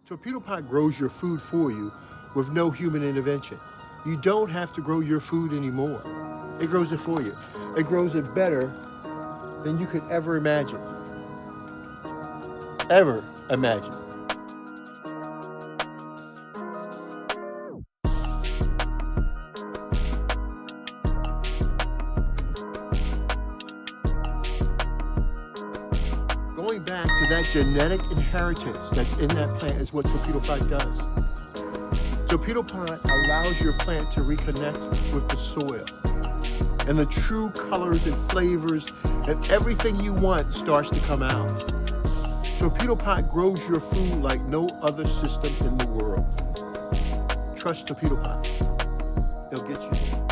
Torpedopot grows your food for you with no human intervention. You don't have to grow your food anymore. It grows it for you. It grows it better than you could ever imagine. Ever imagine. Going back to that genetic inheritance that's in that plant is what Torpedopot does. Torpedopot allows your plant to reconnect with the soil. And the true colors and flavors and everything you want starts to come out. Torpedopot grows your food like no other system in the world. Trust Torpedopot. They'll get you.